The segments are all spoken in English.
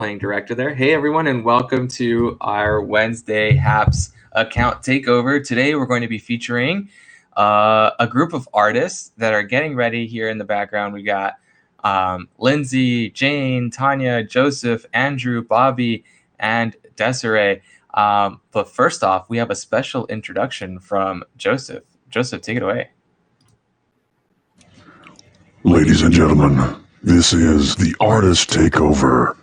playing director there. Hey everyone, and welcome to our Wednesday Happs account takeover. Today we're going to be featuring a group of artists that are getting ready. Here in the background, we got Lindsay, Jane, Tanya, Joseph, Andrew, Bobby, and Desiree. But first off, we have a special introduction from Joseph. Joseph, take it away. Ladies and gentlemen, this is the Artist Takeover,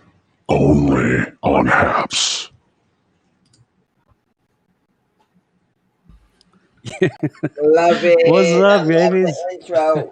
only on Happs. Love it. What's up, babies? Intro.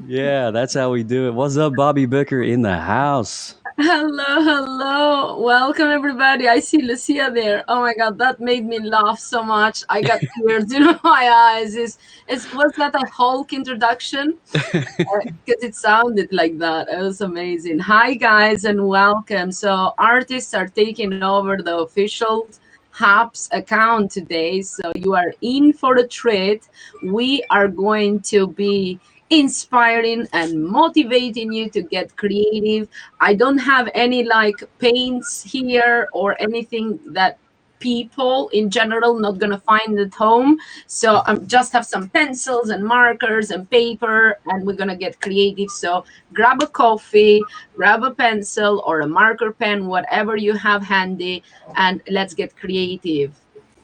Yeah, that's how we do it. What's up, Bobby Booker in the house? Hello. Welcome, everybody. I see Lucia there. Oh my God, that made me laugh so much. I got tears in my eyes. Was that a Hulk introduction? Because it sounded like that. It was amazing. Hi, guys, and welcome. So artists are taking over the official Happs account today. So you are in for a treat. We are going to be inspiring and motivating you to get creative. I don't have any like paints here or anything that people in general not gonna find at home. So I just have some pencils and markers and paper, and we're gonna get creative. So grab a coffee, grab a pencil or a marker pen, whatever you have handy, and let's get creative.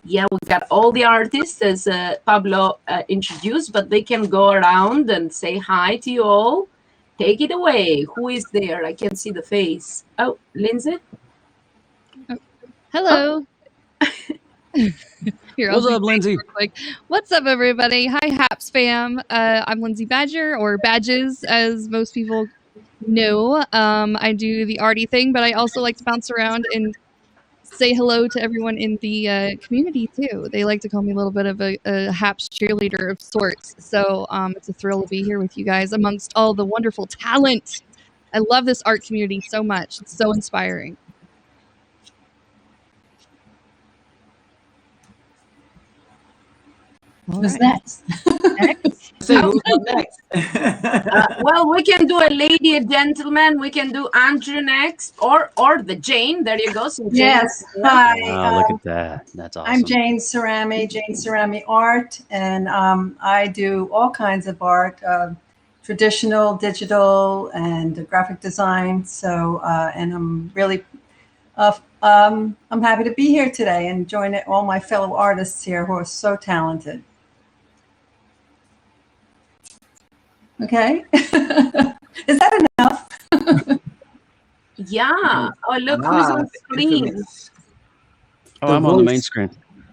Yeah, we got all the artists as Pablo introduced, but they can go around and say hi to you all. Take it away. Who is there? I can't see the face. Oh, Lindsay? Hello. Here, What's up, Lindsay? What's up, everybody? Hi, Happs fam. I'm Lindsay Badger, or Badges, as most people know. I do the arty thing, but I also like to bounce around and say hello to everyone in the community too. They like to call me a little bit of a Happs cheerleader of sorts. So it's a thrill to be here with you guys amongst all the wonderful talent. I love this art community so much. It's so inspiring. Who's next? So who's up next? Well, we can do a lady, a gentleman. We can do Andrew next, or the Jane. There you go. So Jane. Yes. Hi. Wow, look at that. That's awesome. I'm Jane Cerami Art, and I do all kinds of art, traditional, digital, and graphic design. So, and I'm really, I'm happy to be here today and join all my fellow artists here who are so talented. Okay. Is that enough? Yeah. Oh, look who's on screen. Oh, I'm on the main screen.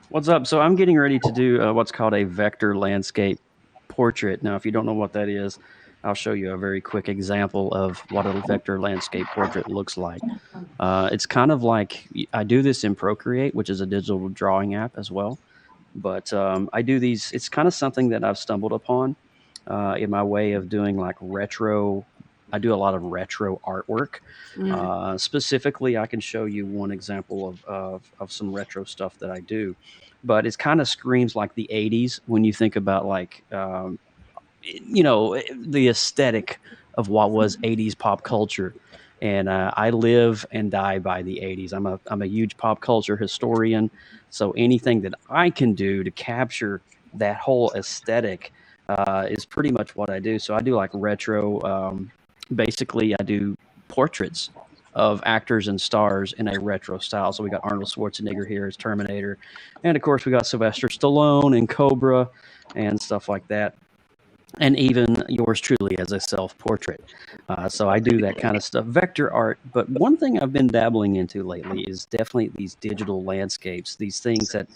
What's up? So I'm getting ready to do what's called a vector landscape portrait. Now, if you don't know what that is, I'll show you a very quick example of what a vector landscape portrait looks like. It's kind of like, I do this in Procreate, which is a digital drawing app as well. But I do these, it's kind of something that I've stumbled upon in my way of doing like retro. I do a lot of retro artwork. Specifically, I can show you one example of some retro stuff that I do. But it kind of screams like the 80s when you think about like, you know, the aesthetic of what was 80s pop culture. And I live and die by the 80s. I'm a huge pop culture historian. So anything that I can do to capture that whole aesthetic is pretty much what I do. So I do like retro, basically I do portraits of actors and stars in a retro style. So we got Arnold Schwarzenegger here as Terminator. And of course we got Sylvester Stallone and Cobra and stuff like that. And even yours truly as a self-portrait. So I do that kind of stuff, vector art. But one thing I've been dabbling into lately is definitely these digital landscapes, these things that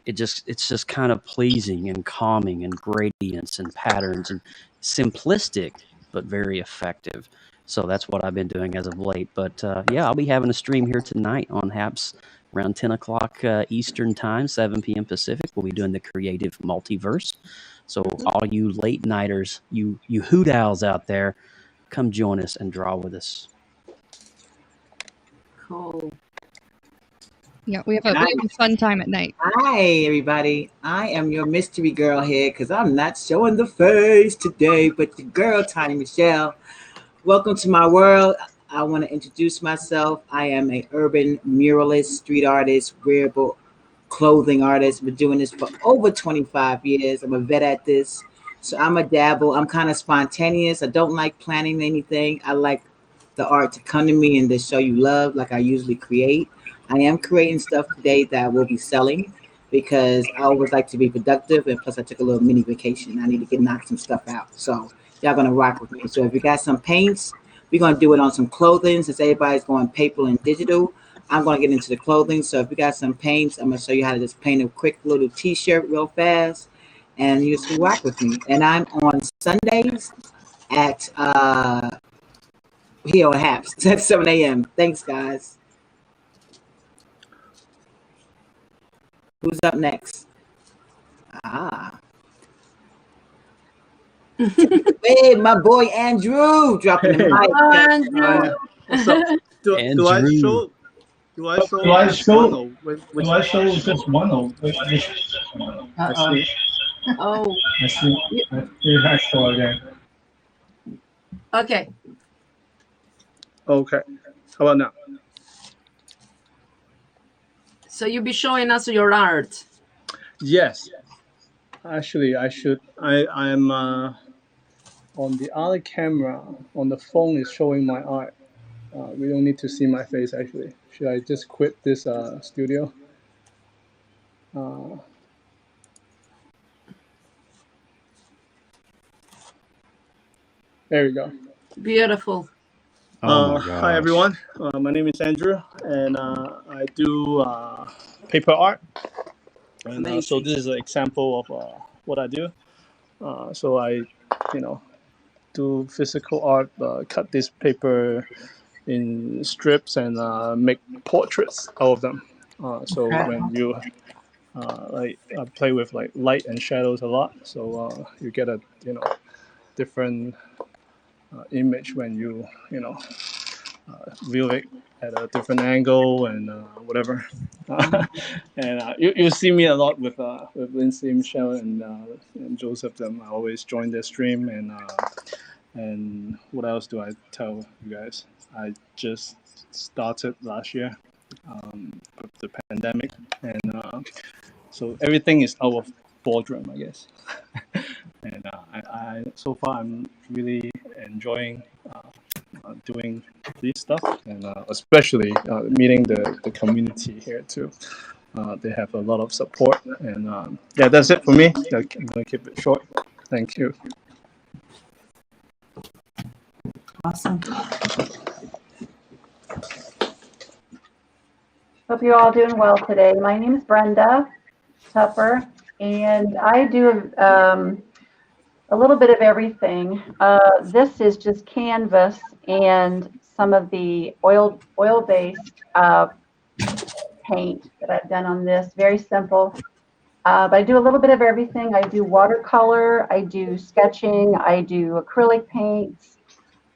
it's just kind of pleasing and calming and gradients and patterns and simplistic, but very effective. So that's what I've been doing as of late. But yeah, I'll be having a stream here tonight on Happs around 10 o'clock Eastern time, 7 p.m. Pacific. We'll be doing the Creative Multiverse. So all you late nighters, you hoot owls out there, come join us and draw with us. Cool. Yeah, we have a fun time at night. Hi, everybody. I am your mystery girl here because I'm not showing the face today, but the girl, Tiny Michelle. Welcome to my world. I want to introduce myself. I am a urban muralist, street artist, wearable clothing artist. Been doing this for over 25 years. I'm a vet at this. So I'm a dabble. I'm kind of spontaneous. I don't like planning anything. I like the art to come to me and to show you love like I usually create. I am creating stuff today that I will be selling because I always like to be productive. And plus, I took a little mini vacation. I need to knock some stuff out. So y'all gonna rock with me. So if you got some paints, we're gonna do it on some clothing since everybody's going paper and digital. I'm gonna get into the clothing. So if you got some paints, I'm gonna show you how to just paint a quick little t-shirt real fast, and you just rock with me. And I'm on Sundays at here on Happs at 7 a.m. Thanks, guys. Who's up next? Hey, my boy Andrew dropping the mic. Hello, Andrew. What's up? Do I Andrew. show? Do I show? Do I show just one or which I see. Oh, I see. You have to again. okay. Okay. How about now? So you'll be showing us your art. Yes. Actually, I should. I'm on the other camera on the phone is showing my art. We don't need to see my face actually. Should I just quit this studio? There we go. Beautiful. Oh my gosh. Hi everyone. My name is Andrew, and I do paper art. And so this is an example of what I do. So I, do physical art, cut this paper in strips and make portraits out of them. So when you I play with like light and shadows a lot, so you get a different image when you view it at a different angle and whatever. And you see me a lot with Lindsay, Michelle, and Joseph. Them I always join their stream. And what else do I tell you guys? I just started last year with the pandemic, and so everything is out of boardroom, I guess. And I so far I'm really enjoying doing this stuff, and especially meeting the community here too. They have a lot of support, and yeah, that's it for me. I'm gonna keep it short. Thank you. Awesome. Hope you're all doing well today. My name is Brenda Tupper, and I do a little bit of everything. This is just canvas and some of the oil-based paint that I've done on this. Very simple. But I do a little bit of everything. I do watercolor, I do sketching, I do acrylic paints.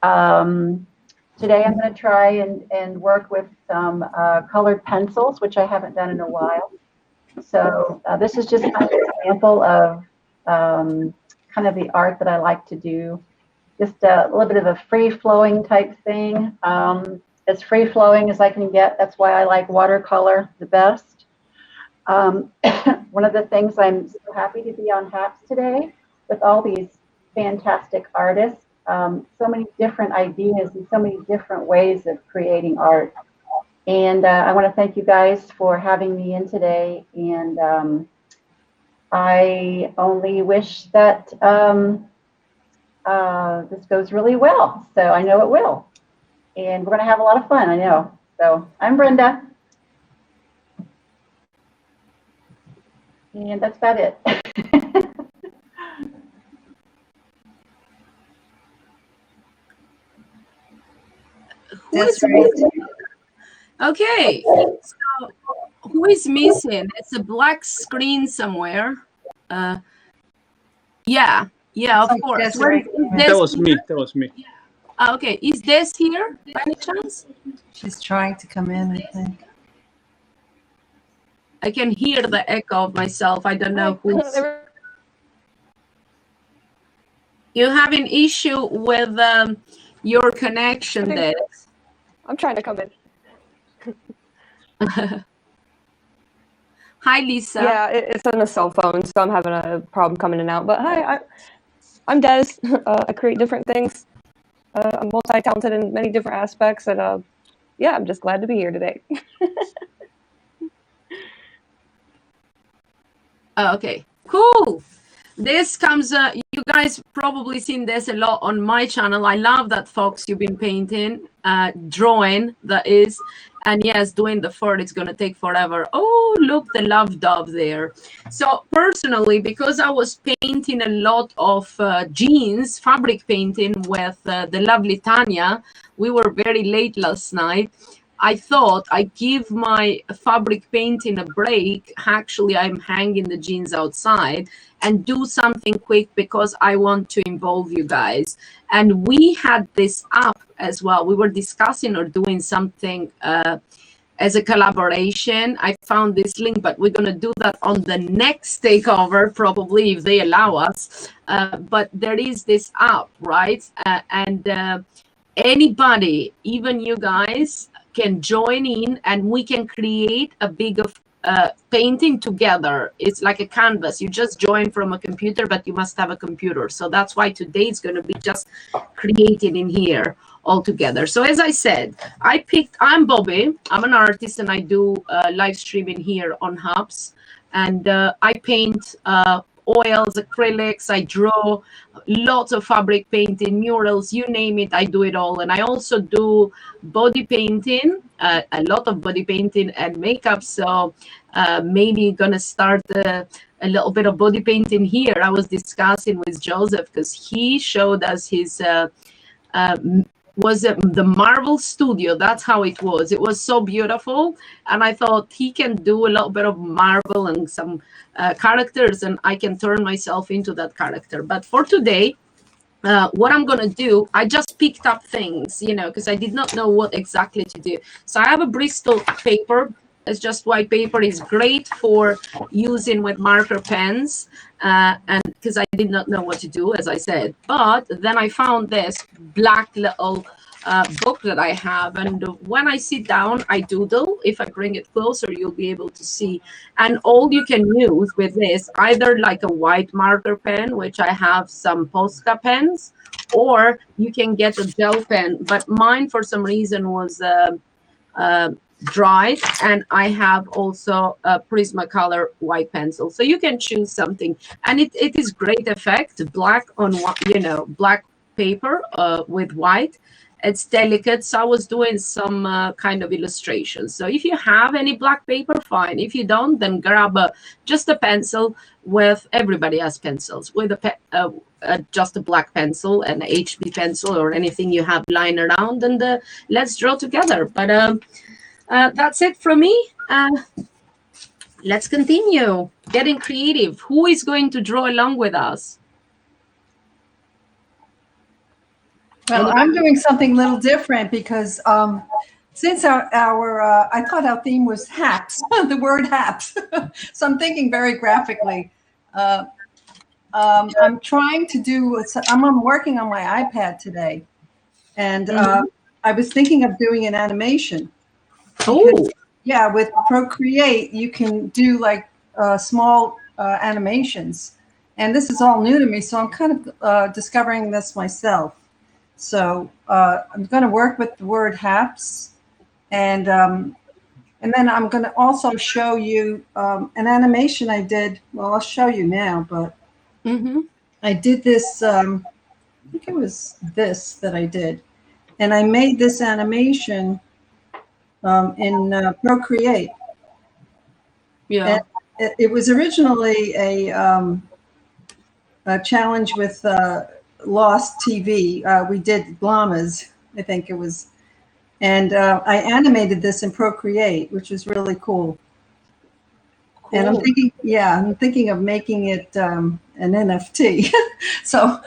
Today I'm going to try and work with some colored pencils, which I haven't done in a while. So this is just kind of an example of kind of the art that I like to do. Just a little bit of a free-flowing type thing. As free-flowing as I can get. That's why I like watercolor the best. One of the things I'm so happy to be on Happs today with all these fantastic artists. So many different ideas and so many different ways of creating art. And I want to thank you guys for having me in today. And I only wish that this goes really well. So I know it will. And we're going to have a lot of fun, I know. So I'm Brenda. And that's about it. That's right. Okay, so who is missing? It's a black screen somewhere. Yeah, of course. That's right. That was me. That was me. Okay, is this here by any chance? She's trying to come in, I think. I can hear the echo of myself. I don't know who's. You have an issue with your connection there. I'm trying to come in. Hi, Lisa. Yeah, it's on a cell phone, so I'm having a problem coming in and out. But hi, I'm Des. I create different things. I'm multi-talented in many different aspects, and yeah, I'm just glad to be here today. Okay, cool. This comes, you guys probably seen this a lot on my channel. I love that fox you've been painting, drawing, that is. And yes, doing the fur, it's going to take forever. Oh, look, the love dove there. So personally, because I was painting a lot of jeans, fabric painting with the lovely Tanya, we were very late last night. I thought I'd give my fabric painting a break. Actually, I'm hanging the jeans outside and do something quick because I want to involve you guys. And we had this up as well. We were discussing or doing something as a collaboration. I found this link, but we're going to do that on the next takeover, probably, if they allow us. But there is this app, right? And anybody, even you guys, can join in and we can create a big painting together. It's like a canvas. You just join from a computer, but you must have a computer. So that's why today it's going to be just created in here all together. So as I said, I'm Bobby. I'm an artist and I do live streaming here on Happs. And I paint oils, acrylics, I draw lots of fabric painting, murals, you name it, I do it all. And I also do body painting, a lot of body painting and makeup. So maybe gonna start a little bit of body painting here. I was discussing with Joseph because he showed us his was the Marvel Studio. That's how it was. It was so beautiful. And I thought he can do a little bit of Marvel and some characters, and I can turn myself into that character. But for today, what I'm going to do, I just picked up things, because I did not know what exactly to do. So I have a Bristol paper. It's just white paper. Is great for using with marker pens, and because I did not know what to do, as I said. But then I found this black little book that I have, and when I sit down, I doodle. If I bring it closer, you'll be able to see. And all you can use with this, either like a white marker pen, which I have some Posca pens, or you can get a gel pen. But mine, for some reason, was dried, and I have also a Prismacolor white pencil, so you can choose something, and it is great effect, black on black paper with white. It's delicate, so I was doing some kind of illustrations. So if you have any black paper, fine. If you don't, then grab just a pencil. With everybody has pencils, with just a black pencil, an HB pencil, or anything you have lying around, and let's draw together. But that's it from me. Let's continue getting creative. Who is going to draw along with us? Well, I'm doing something a little different because since our I thought our theme was hacks, the word hacks. So I'm thinking very graphically. I'm trying to do, I'm working on my iPad today. And I was thinking of doing an animation. Because, yeah, with Procreate, you can do like small animations. And this is all new to me, so I'm kind of discovering this myself. So I'm going to work with the word Happs. And then I'm going to also show you an animation I did. Well, I'll show you now, but I did this, I think it was this that I did. And I made this animation in Procreate. Yeah. And it was originally a challenge with Lost TV. We did llamas, I think it was. And I animated this in Procreate, which was really cool. And I'm thinking of making it an NFT. So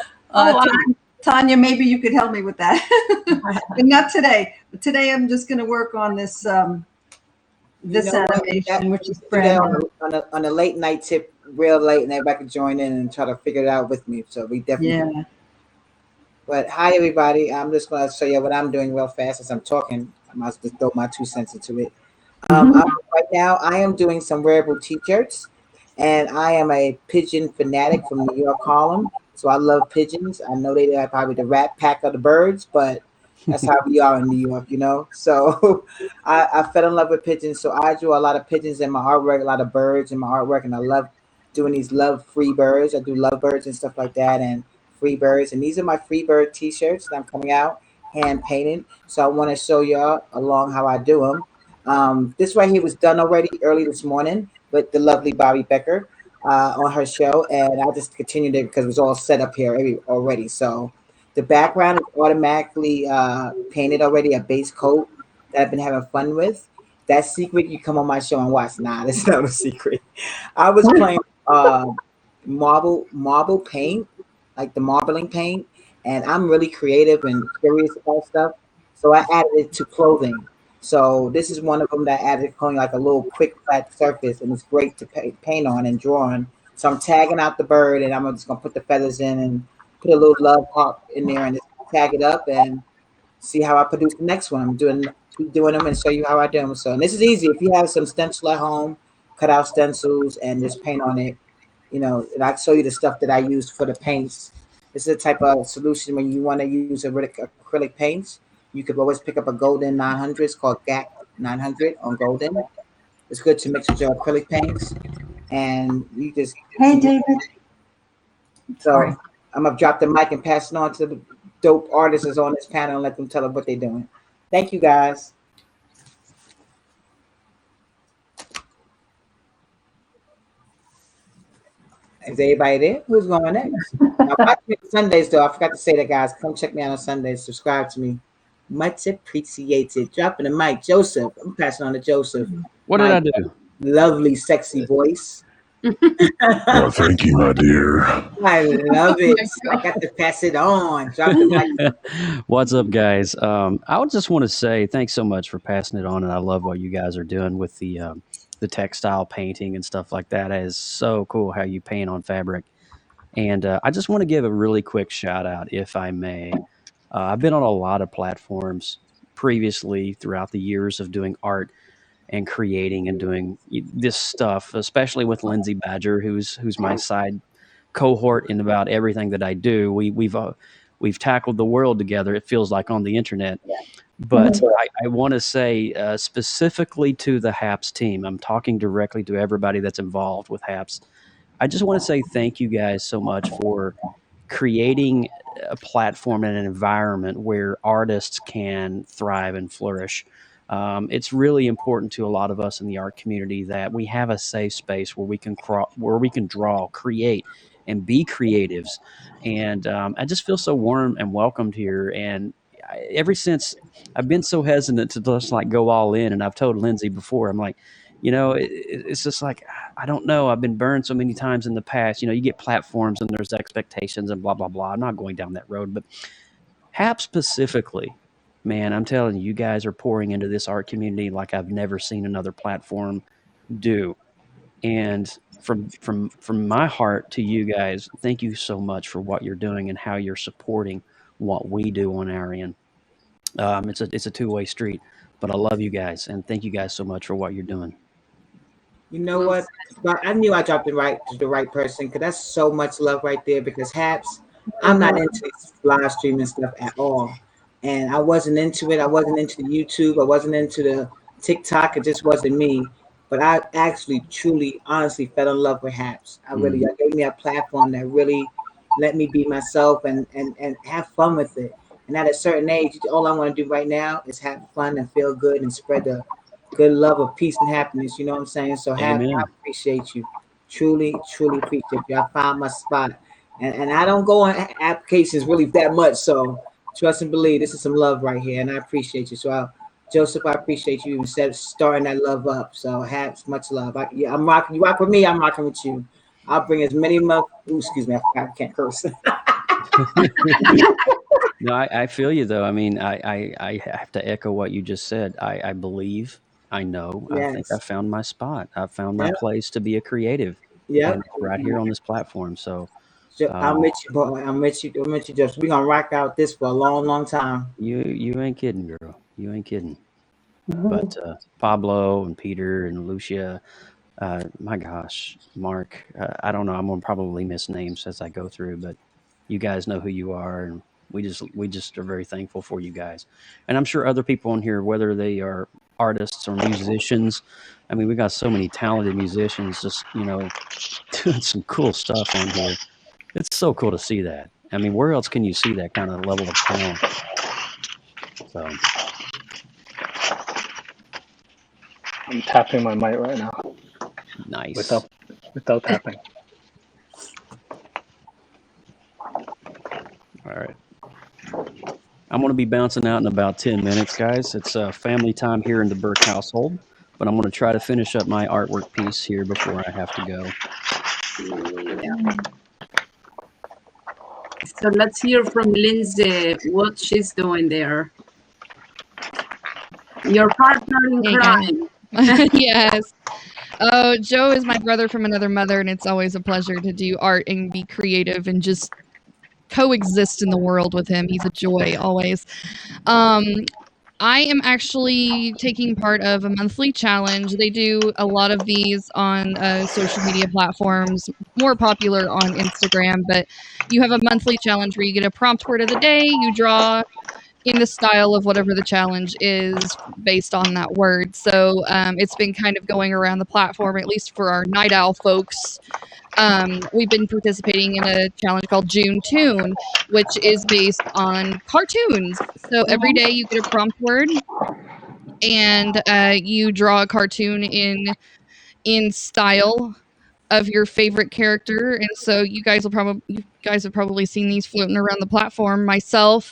Tanya, maybe you could help me with that. But not today. But today I'm just going to work on this this animation, which is brand new. On a late night tip, real late, and everybody can join in and try to figure it out with me. So we definitely. But hi everybody. I'm just going to show you what I'm doing real fast as I'm talking. I must just throw my 2 cents into it. Right now, I am doing some wearable T-shirts, and I am a pigeon fanatic from New York, Harlem. So I love pigeons. I know they are probably the rat pack of the birds, but that's how we are in New York, you know. So I fell in love with pigeons. So I drew a lot of pigeons in my artwork, a lot of birds in my artwork, and I love doing these love free birds. I do love birds and stuff like that, and free birds. And these are my free bird T-shirts that I'm coming out hand painted. So I want to show y'all along how I do them. This right here was done already early this morning with the lovely Bobby Becker on her show, and I just continued it because it was all set up here already. So the background is automatically painted already, a base coat that I've been having fun with. That secret, you come on my show and watch. Nah, that's not a secret. I was playing marble paint, like the marbling paint, and I'm really creative and curious about stuff. So I added it to clothing. So this is one of them that added clothing, like a little quick flat surface, and it's great to paint on and draw on. So I'm tagging out the bird, and I'm just gonna put the feathers in and put a little love heart in there, and just tag it up and see how I produce the next one. I'm keep doing them and show you how I do them. So and this is easy. If you have some stencil at home, cut out stencils and just paint on it. You know, and I'll show you the stuff that I use for the paints. This is a type of solution when you want to use acrylic paints. You could always pick up a golden 900. It's called GAC 900 on golden. It's good to mix with your acrylic paints, and you just. Hey, David. So Sorry. I'm gonna drop the mic and pass it on to the dope artists that's on this panel and let them tell them what they're doing. Thank you, guys. Is everybody there? Who's going next? Now, watch me on Sundays, though. I forgot to say that, guys. Come check me out on Sundays. Subscribe to me. Much appreciated. Dropping the mic, Joseph. I'm passing on to Joseph. What did I do? Lovely, sexy voice. Well, thank you, my dear. I love it. I got to pass it on. Drop the mic. What's up, guys? I would just want to say thanks so much for passing it on, and I love what you guys are doing with the textile painting and stuff like that. That is so cool how you paint on fabric. And I just want to give a really quick shout out, if I may. I've been on a lot of platforms previously throughout the years of doing art and creating and doing this stuff, especially with Lindsay Badger, who's my side cohort in about everything that I do. We've tackled the world together. It feels like on the internet. But I want to say specifically to the Happs team, I'm talking directly to everybody that's involved with Happs. I just want to say thank you guys so much for creating a platform and an environment where artists can thrive and flourish. It's really important to a lot of us in the art community that we have a safe space where we can draw, create, and be creatives. And I just feel so warm and welcomed here. And ever since I've been so hesitant to just like go all in, and I've told Lindsay before, I'm like, it's just like, I don't know. I've been burned so many times in the past. You get platforms and there's expectations and blah, blah, blah. I'm not going down that road, but Happs specifically, man, I'm telling you, you guys are pouring into this art community like I've never seen another platform do. And from my heart to you guys, thank you so much for what you're doing and how you're supporting what we do on our end. It's a two-way street, but I love you guys and thank you guys so much for what you're doing. You know what? I knew I dropped the right person because that's so much love right there. Because Happs, I'm not into live streaming stuff at all, and I wasn't into it. I wasn't into YouTube. I wasn't into the TikTok. It just wasn't me. But I actually, truly, honestly fell in love with Happs. It gave me a platform that really let me be myself and have fun with it. And at a certain age, all I want to do right now is have fun and feel good and spread the good love of peace and happiness. You know what I'm saying? So I appreciate you. Truly, truly appreciate you. I found my spot. And I don't go on applications really that much. So trust and believe this is some love right here. And I appreciate you. So Joseph, I appreciate you instead of starting that love up. So Happs, much love. I'm rocking. You rock with me, I'm rocking with you. I'll bring as many excuse me, I can't curse. No, I feel you though. I mean, I have to echo what you just said. I believe, I know, yes. I think I found my spot. I found my place to be a creative. Yeah, right here on this platform. So I'm with you, boy. I'm with you, Josh. We're gonna rock out this for a long, long time. You ain't kidding, girl. You ain't kidding. But Pablo and Peter and Lucia, my gosh, Mark, I don't know. I'm gonna probably miss names as I go through, but you guys know who you are, and we just are very thankful for you guys. And I'm sure other people in here, whether they are artists or musicians, I mean, we got so many talented musicians, just doing some cool stuff on here. It's so cool to see that. I mean, where else can you see that kind of level of talent? So I'm tapping my mic right now. nice. Without tapping. All right. I'm going to be bouncing out in about 10 minutes, guys. It's family time here in the Burke household, but I'm going to try to finish up my artwork piece here before I have to go. Yeah. So let's hear from Lindsay what she's doing there. Your partner in crime. Yes. Oh, Joe is my brother from another mother, and it's always a pleasure to do art and be creative and just coexist in the world with him. He's a joy always. I am actually taking part of a monthly challenge. They do a lot of these on social media platforms, more popular on Instagram, but you have a monthly challenge where you get a prompt word of the day, you draw in the style of whatever the challenge is based on that word. So it's been kind of going around the platform, at least for our Night Owl folks. We've been participating in a challenge called June Toon, which is based on cartoons. So every day you get a prompt word, and you draw a cartoon in style of your favorite character. And so you guys have probably seen these floating around the platform. Myself,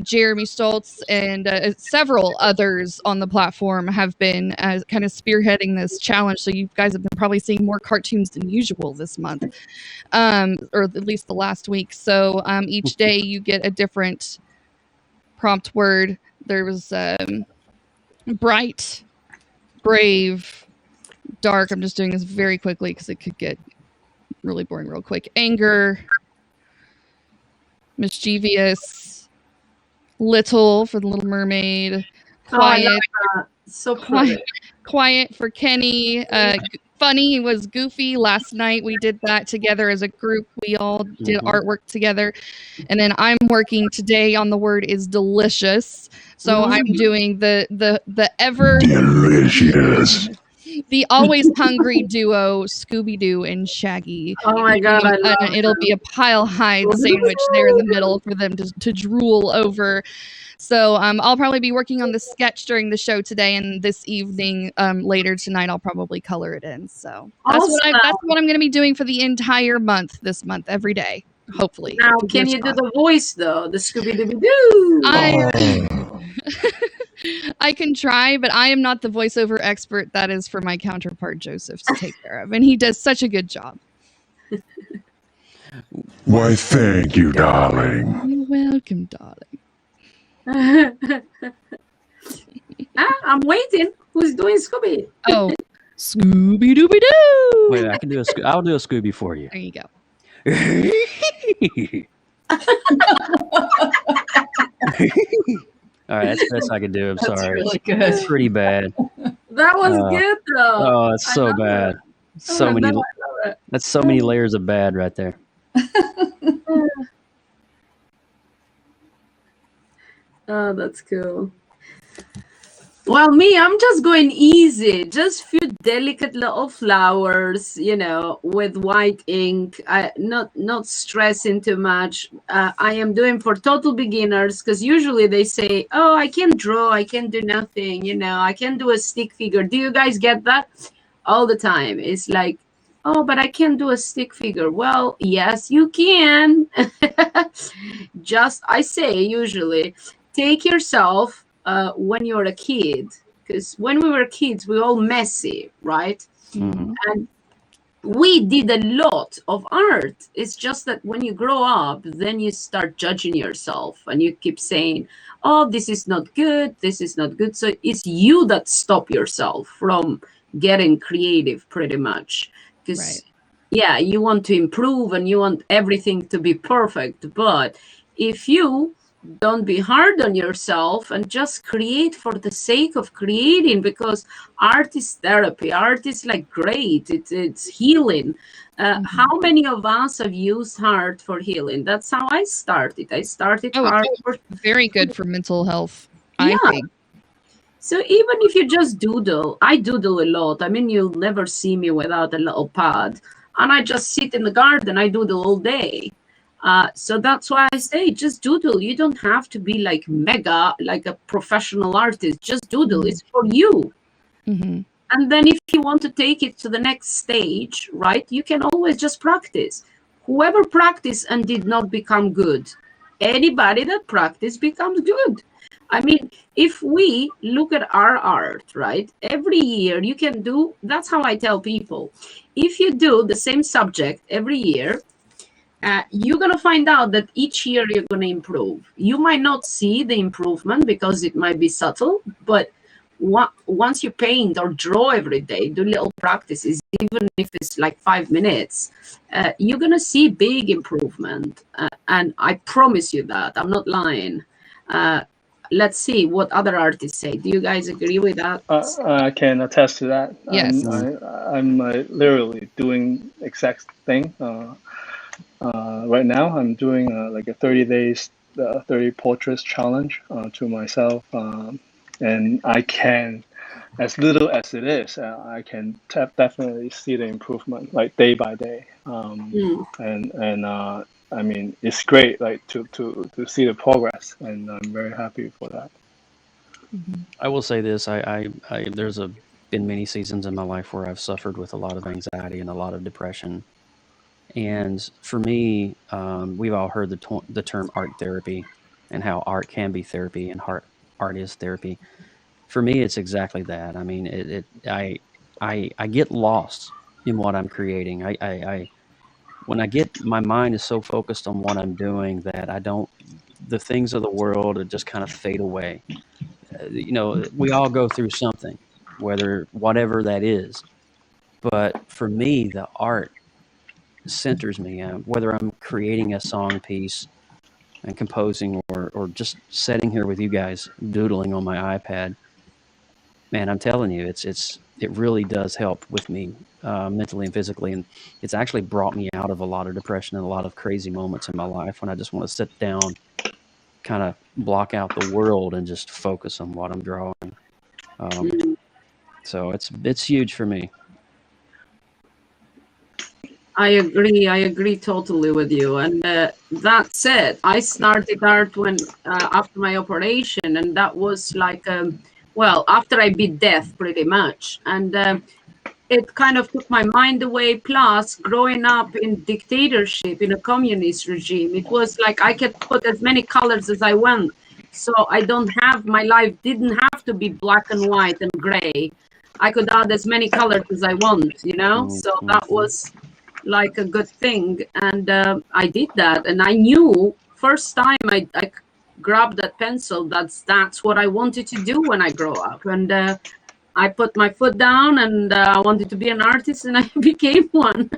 Jeremy Stoltz, and several others on the platform have been kind of spearheading this challenge. So you guys have been probably seeing more cartoons than usual this month, or at least the last week. So each day you get a different prompt word. There was bright, brave, dark. I'm just doing this very quickly because it could get really boring real quick. Anger, mischievous, little for the Little Mermaid, quiet, I love that. So quiet for Kenny. Funny was Goofy. Last night we did that together as a group. We all did artwork together. And then I'm working today on the word is delicious. So I'm doing the ever delicious. The always hungry duo, Scooby-Doo and Shaggy. Oh my God, I love it'll be a pile hide sandwich there in the middle for them to drool over. So I'll probably be working on the sketch during the show today, and this evening, later tonight, I'll probably color it in. So that's what I'm going to be doing for the entire month this month, every day, hopefully. Now, can you do the voice though, the Scooby-Doo? I can try, but I am not the voiceover expert. That is for my counterpart, Joseph, to take care of. And he does such a good job. Why, thank you, darling. You're welcome, darling. I'm waiting. Who's doing Scooby? Oh, Scooby-Dooby-Doo! Wait, I'll do a Scooby for you. There you go. All right, that's the best I can do. I'm sorry. Really good. It's pretty bad. That was good though. Oh, it's so bad. So many. That's so many layers of bad right there. Oh, that's cool. Well, me, I'm just going easy. Just few delicate little flowers, with white ink. Not stressing too much. I am doing for total beginners because usually they say, "Oh, I can't draw. I can't do nothing. I can't do a stick figure." Do you guys get that all the time? It's like, "Oh, but I can't do a stick figure." Well, yes, you can. I say usually, take yourself. When you're a kid, because when we were kids, we were all messy, right? Mm-hmm. And we did a lot of art. It's just that when you grow up, then you start judging yourself and you keep saying, "Oh, this is not good. This is not good." So it's you that stop yourself from getting creative pretty much. Because, yeah, you want to improve and you want everything to be perfect. But if you don't be hard on yourself and just create for the sake of creating, because art is therapy. Art is like great. It's healing. How many of us have used art for healing? That's how I started. I started art for very good for mental health, yeah. I think. So even if you just doodle, I doodle a lot. I mean, you'll never see me without a little pad. And I just sit in the garden. I doodle all day. So that's why I say just doodle. You don't have to be like mega, like a professional artist. Just doodle. It's for you. And then if you want to take it to the next stage, right, you can always just practice. Whoever practiced and did not become good, anybody that practiced becomes good. I mean, if we look at our art, right, every year you can do, that's how I tell people, if you do the same subject every year, you're going to find out that each year you're going to improve. You might not see the improvement because it might be subtle, but once you paint or draw every day, do little practices, even if it's like 5 minutes, you're going to see big improvement. And I promise you that. I'm not lying. Let's see what other artists say. Do you guys agree with that? I can attest to that. Yes. I'm literally doing exact thing. Right now, I'm doing like a 30 days, 30 portraits challenge to myself. And I can, as little as it is, I can definitely see the improvement, like day by day. And I mean, it's great, like to see the progress, and I'm very happy for that. I will say this: there's been many seasons in my life where I've suffered with a lot of anxiety and a lot of depression. And for me, we've all heard the term art therapy, and how art can be therapy and art is therapy. For me, it's exactly that. I mean, I get lost in what I'm creating. When I get, my mind is so focused on what I'm doing that the things of the world just kind of fade away. We all go through something, whatever that is. But for me, the art centers me. Whether I'm creating a song piece and composing, or just sitting here with you guys doodling on my iPad, man, I'm telling you, it really does help with me mentally and physically, and it's actually brought me out of a lot of depression and a lot of crazy moments in my life when I just want to sit down, kind of block out the world, and just focus on what I'm drawing. So it's huge for me. I agree totally with you. And that said, I started art when after my operation, and that was like after I beat death pretty much. And it kind of took my mind away. Plus, growing up in dictatorship in a communist regime, it was like I could put as many colors as I want. So my life didn't have to be black and white and gray. I could add as many colors as I want, So that was like a good thing. And I did that. And I knew first time I grabbed that pencil, that's what I wanted to do when I grow up. And I put my foot down, and I wanted to be an artist, and I became one.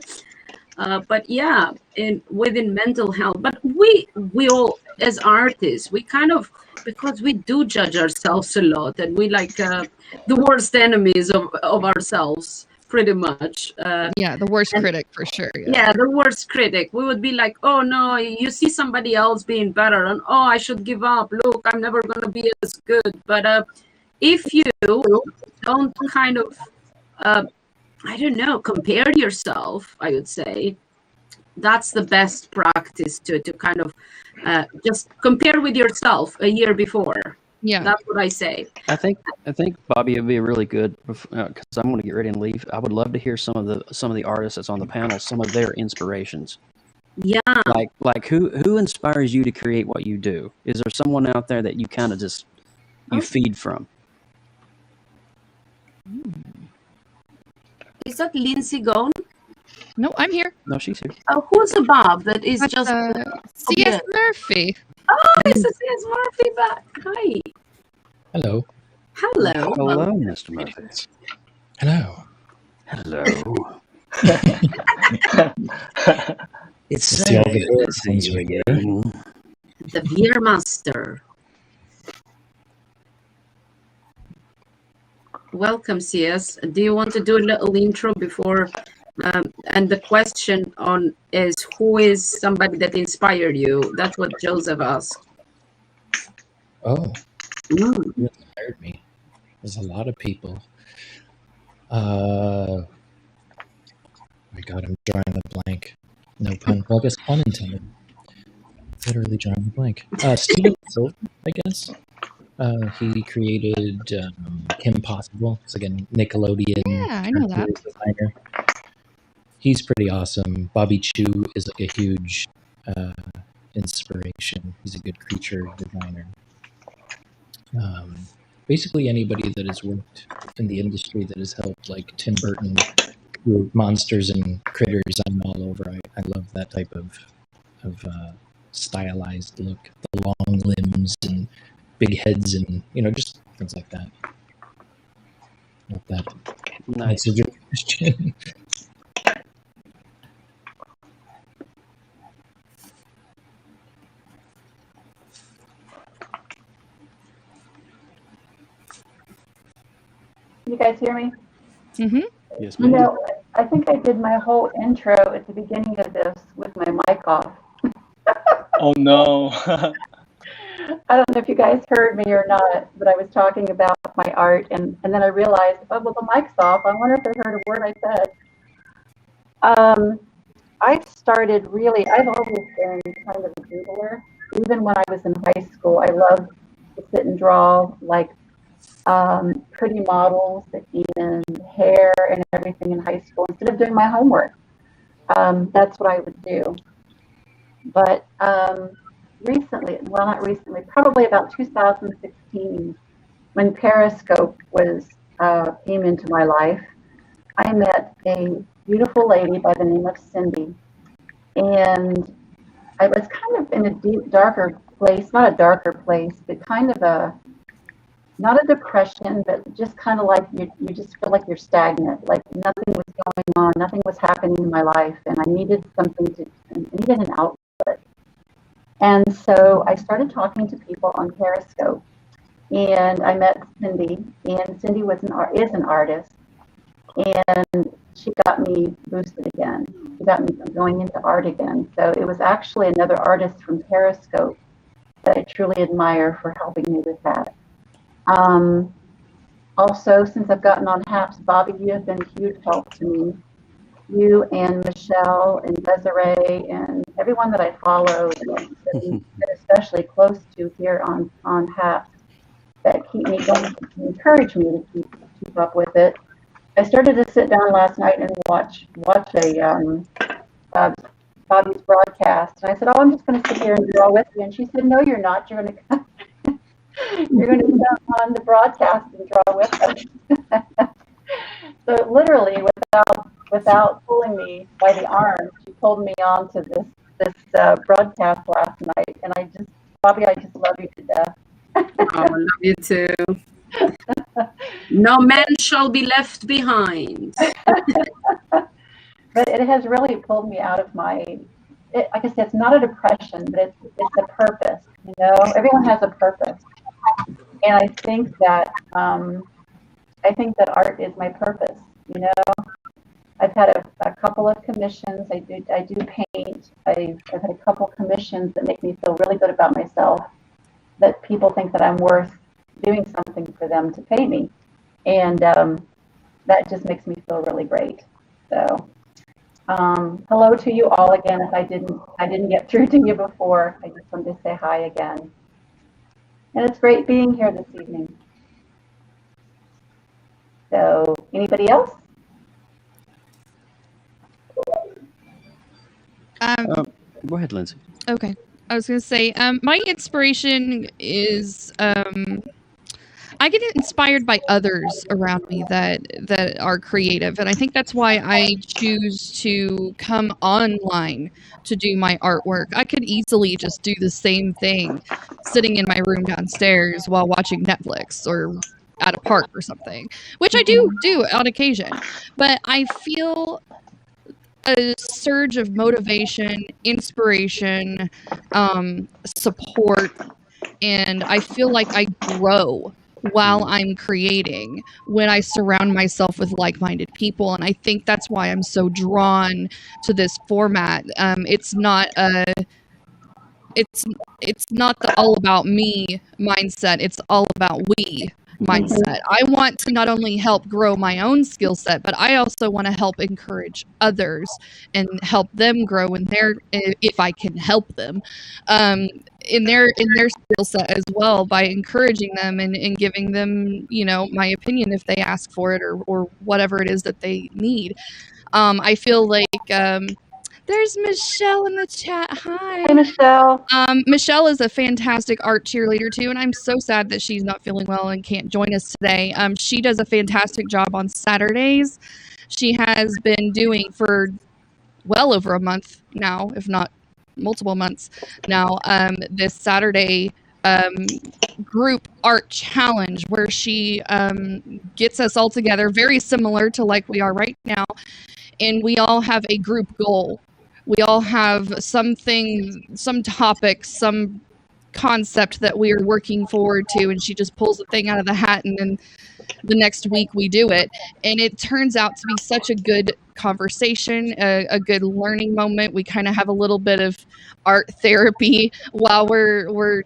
But yeah, within mental health. But we all, as artists, we kind of, because we do judge ourselves a lot, and we like the worst enemies of ourselves, pretty much. The worst critic for sure. Yeah, the worst critic. We would be like, oh no, you see somebody else being better, and oh, I should give up. Look, I'm never going to be as good. But if you don't kind of, I don't know, compare yourself, I would say, that's the best practice to kind of just compare with yourself a year before. Yeah, that's what I say. I think Bobby, it'd be really good, because I'm going to get ready and leave. I would love to hear some of the artists that's on the panel, some of their inspirations. Yeah, like who inspires you to create what you do? Is there someone out there that you kind of just feed from? Is that Lindsay gone? No, I'm here. No, she's here. Who's above? That is just C.S. Murphy. Oh, it's a C.S. Murphy back. Hi. Hello. Hello. Hello, Mr. Murphy. Hello. Hello. It's so good to see you again. the beer master. Welcome, CS. Do you want to do a little intro before? And the question is, who is somebody that inspired you? That's what Joseph asked. Oh, who inspired me? There's a lot of people. My God, I'm drawing a blank. No pun. Well, I guess pun intended. Literally drawing a blank. Steven Silver, I guess. He created Kim Possible. It's again Nickelodeon. Yeah, I know that. Designer. He's pretty awesome. Bobby Chu is like a huge inspiration. He's a good creature designer. Basically, anybody that has worked in the industry that has helped, like Tim Burton, with monsters and critters, I'm all over. I love that type of stylized look, the long limbs and big heads, and just things like that. Like that. Nice. That's a good question. Can you guys hear me? Mm-hmm. Yes, You ma'am. know, I think I did my whole intro at the beginning of this with my mic off. Oh no. I don't know if you guys heard me or not, but I was talking about my art, and then I realized, oh, well, the mic's off. I wonder if they heard a word I said. I started really, I've always been kind of a doodler. Even when I was in high school, I loved to sit and draw like pretty models and hair and everything in high school instead of doing my homework. That's what I would do. But recently, well, not recently, probably about 2016, when Periscope came into my life, I met a beautiful lady by the name of Cindy. And I was kind of in a deep, darker place, not a darker place, but kind of not a depression, but just kind of like you just feel like you're stagnant, like nothing was going on, nothing was happening in my life, and I needed I needed an outlet. And so I started talking to people on Periscope, and I met Cindy, and Cindy is an artist, and she got me boosted again. She got me going into art again. So it was actually another artist from Periscope that I truly admire for helping me with that. Also, since I've gotten on Happs, Bobby, you have been a huge help to me. You and Michelle and Desiree and everyone that I follow, and especially close to here on Happs, that keep me going, encourage me to keep up with it. I started to sit down last night and watch Bobby's broadcast, and I said, "Oh, I'm just going to sit here and draw with you." And she said, "No, you're not. You're going to come on the broadcast and draw with us." So literally, without pulling me by the arm, she pulled me on to this broadcast last night, and Bobby, I just love you to death. Oh, I love you too. No man shall be left behind. But it has really pulled me out of like I said, it's not a depression, but it's a purpose. Everyone has a purpose, and I think that art is my purpose. I've had a couple of commissions. I do paint. I've had a couple commissions that make me feel really good about myself. That people think that I'm worth doing something for them to pay me, and that just makes me feel really great. So, hello to you all again. If I didn't get through to you before, I just wanted to say hi again. And it's great being here this evening. So, anybody else? Go ahead, Lindsay. Okay. I was going to say, my inspiration is, I get inspired by others around me that are creative. And I think that's why I choose to come online to do my artwork. I could easily just do the same thing sitting in my room downstairs while watching Netflix or at a park or something, which I do on occasion. But I feel a surge of motivation, inspiration, support, and I feel like I grow while I'm creating when I surround myself with like-minded people, and I think that's why I'm so drawn to this format. It's not the all about me mindset, it's all about we mindset. I want to not only help grow my own skill set, but I also want to help encourage others and help them grow in their, if I can help them, in their skill set as well, by encouraging them and giving them, you know, my opinion if they ask for it, or whatever it is that they need. I feel like there's Michelle in the chat. Hi. Hey, Michelle. Michelle is a fantastic art cheerleader too, and I'm so sad that she's not feeling well and can't join us today. She does a fantastic job on Saturdays. She has been doing for well over a month now, if not multiple months now, this Saturday group art challenge where she gets us all together, very similar to like we are right now, and we all have a group goal. We all have something, some topic, some concept that we are working forward to, and she just pulls a thing out of the hat, and then the next week we do it. And it turns out to be such a good conversation, a good learning moment. We kind of have a little bit of art therapy while we're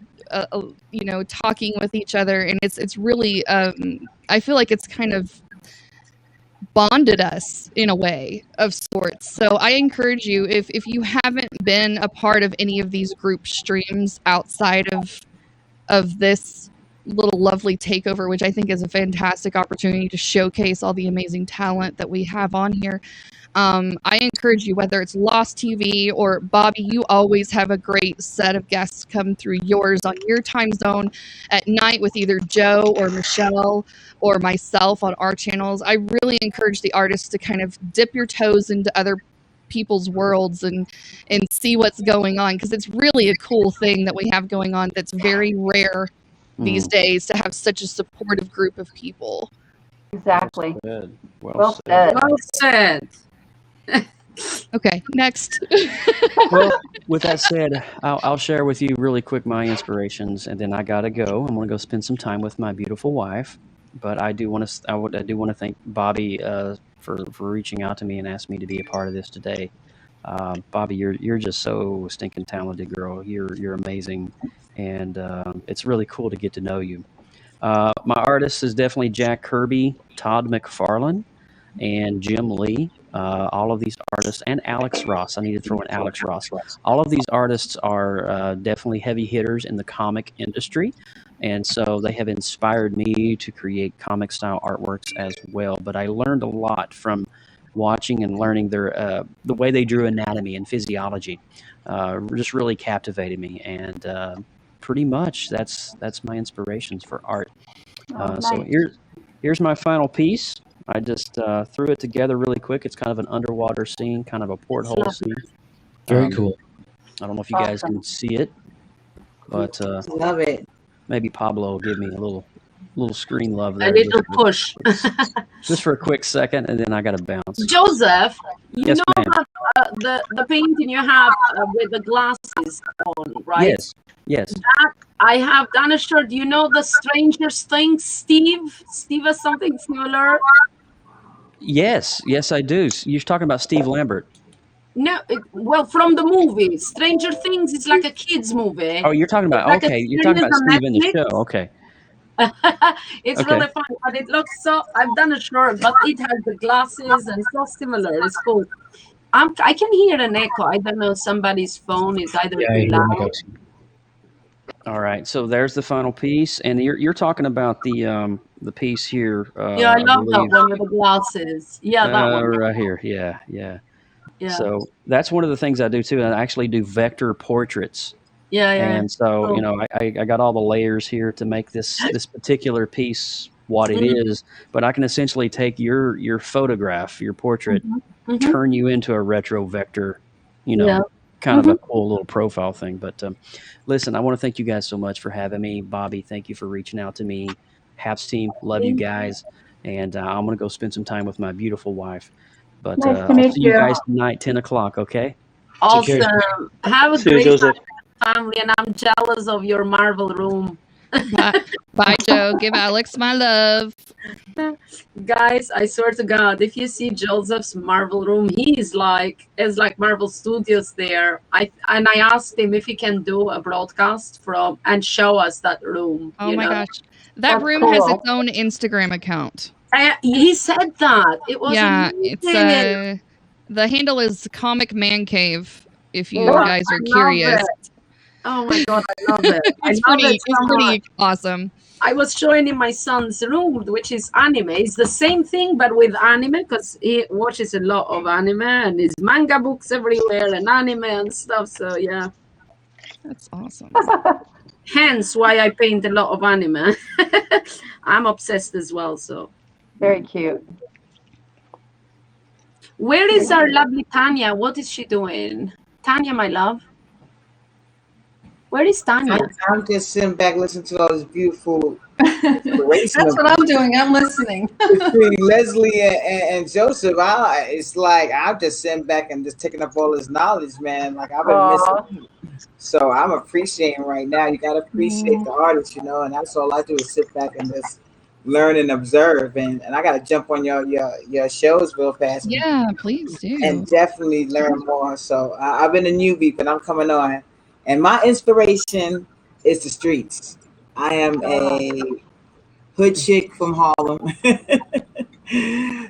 you know, talking with each other, and it's really I feel like it's kind of bonded us in a way of sorts. So I encourage you, if you haven't been a part of any of these group streams outside of this little lovely takeover, which I think is a fantastic opportunity to showcase all the amazing talent that we have on here, I encourage you, whether it's Lost TV or Bobby, you always have a great set of guests come through yours on your time zone at night with either Joe or Michelle or myself on our channels. I really encourage the artists to kind of dip your toes into other people's worlds and see what's going on, because it's really a cool thing that we have going on that's very rare these days, to have such a supportive group of people. Exactly. Well said. Well said. Okay, next. Well, with that said, I'll share with you really quick my inspirations, and then I gotta go. I'm gonna go spend some time with my beautiful wife. But I do want to thank Bobby for reaching out to me and asking me to be a part of this today. Bobby, you're just so stinking talented, girl. You're amazing, and it's really cool to get to know you. My artist is definitely Jack Kirby, Todd McFarlane, and Jim Lee. All of these artists, and Alex Ross. I need to throw in Alex Ross. All of these artists are definitely heavy hitters in the comic industry, and so they have inspired me to create comic style artworks as well. But I learned a lot from watching and learning their the way they drew anatomy and physiology. Just really captivated me, and pretty much that's my inspirations for art. Nice. So here's my final piece. I just threw it together really quick. It's kind of an underwater scene, kind of a porthole scene. Very cool. I don't know if you guys can see it, but love it. Maybe Pablo will give me a little screen love there. A little push. Just for a quick second, and then I got to bounce. Joseph, you Yes, know ma'am. that the painting you have with the glasses on, right? Yes. That I have done a shirt. You know the Stranger Things, Steve? Steve has something similar. Yes, I do. You're talking about Steve Lambert. No, well, from the movie Stranger Things, it's like a kids movie. Oh, you're talking about It's like a okay. You're talking about series Steve on in the Netflix. show. Okay. It's Okay. really fun, but it looks so. I've done a shirt, but it has the glasses and so similar. It's cool. I can hear an echo. I don't know. Somebody's phone is either Yeah, I too hear an loud. echo. All right. So there's the final piece, and you're talking about the piece here. Yeah, I love that believe. one with the glasses. Yeah, that one. Right here. Yeah. Yeah. So that's one of the things I do too. I actually do vector portraits. Yeah. And so, Cool. you know, I got all the layers here to make this particular piece what it Mhm. is. But I can essentially take your photograph, your portrait, Mhm. turn you into a retro vector, you know, Yeah. kind of a cool little profile thing. But listen, I want to thank you guys so much for having me. Bobby, thank you for reaching out to me. Happs team, love you Thank you. guys. And I'm going to go spend some time with my beautiful wife. But Nice to I'll meet see you you. guys tonight, 10 o'clock. Okay. Awesome. Have a See you, great Joseph. time, family, and I'm jealous of your Marvel room. Bye, Joe. Give Alex my love. Guys, I swear to God, if you see Joseph's Marvel room, it's like Marvel Studios there. I asked him if he can do a broadcast from and show us that room. Oh my gosh. That That's room has cool. its own Instagram account. He said that. It was Yeah, amazing. it's the handle is Comic Man Cave if you Oh, guys I are love curious. it. Oh my God, I love it. I It's love it pretty so much. awesome. I was showing him my son's room, which is anime. It's the same thing, but with anime, because he watches a lot of anime and his manga books everywhere and anime and stuff. So yeah, That's awesome. hence why I paint a lot of anime. I'm obsessed as well. So Very cute. where is our lovely Tanya? What is she doing? Tanya, my love. Where is Tanya? I'm just sitting back listening to all this beautiful That's what I'm doing. I'm listening. between Leslie and Joseph. It's like I'm just sitting back and just taking up all this knowledge, man. Like I've been missing. So I'm appreciating right now. You gotta appreciate the artist, you know, and that's all I do is sit back and just learn and observe. And I gotta jump on your shows real fast. Yeah, please do. And definitely learn more. So I've been a newbie, but I'm coming on. And my inspiration is the streets. I am a hood chick from Harlem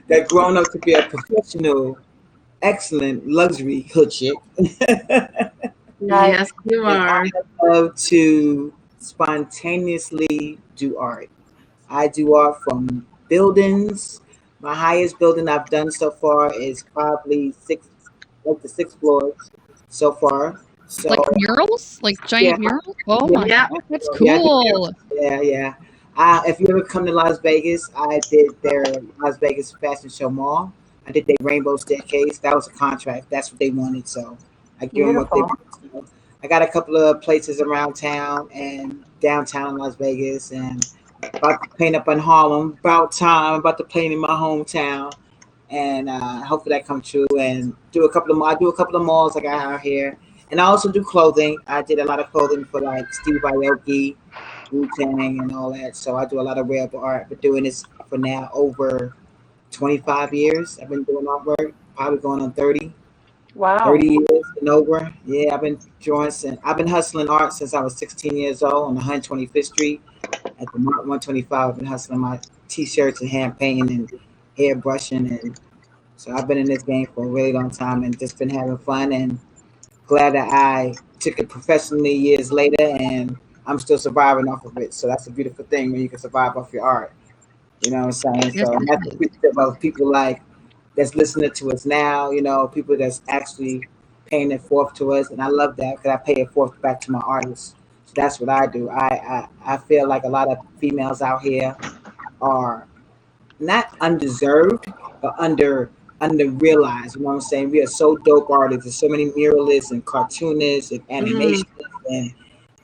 that grown up to be a professional, excellent luxury hood chick. Yes, you And are. I love to spontaneously do art. I do art from buildings. My highest building I've done so far is probably up to 6 floors so far. So Like murals? Like yeah, giant murals? Oh my Yeah. gosh, that's yeah, I do cool. yeah. If you ever come to Las Vegas, I did their Las Vegas Fashion Show Mall. I did their Rainbow Staircase. That was a contract. That's what they wanted. So I give them what they Beautiful. want. So I got a couple of places around town and downtown Las Vegas, and about to paint up in Harlem. About time. About to paint in my hometown, and hopefully that comes true. And I do a couple of malls I got out here, and I also do clothing. I did a lot of clothing for like Steve Aoki, Wu Tang, and all that. So I do a lot of wearable art. Been doing this for now over 25 years. I've been doing artwork, probably going on 30. Wow. 30 years and over. Yeah, I've been drawing since I've been hustling art since I was 16 years old on 125th Street at the Mark 125. I've been hustling my t-shirts and hand painting and airbrushing, and so I've been in this game for a really long time and just been having fun and glad that I took it professionally years later and I'm still surviving off of it. So that's a beautiful thing when you can survive off your art. You know what I'm saying? Yes, So it that's is. appreciative of people like that's listening to us now, you know, people that's actually paying it forth to us. And I love that because I pay it forth back to my artists. So that's what I do. I feel like a lot of females out here are not undeserved, but under realized. You know what I'm saying? We are so dope artists. There's so many muralists and cartoonists and animationists and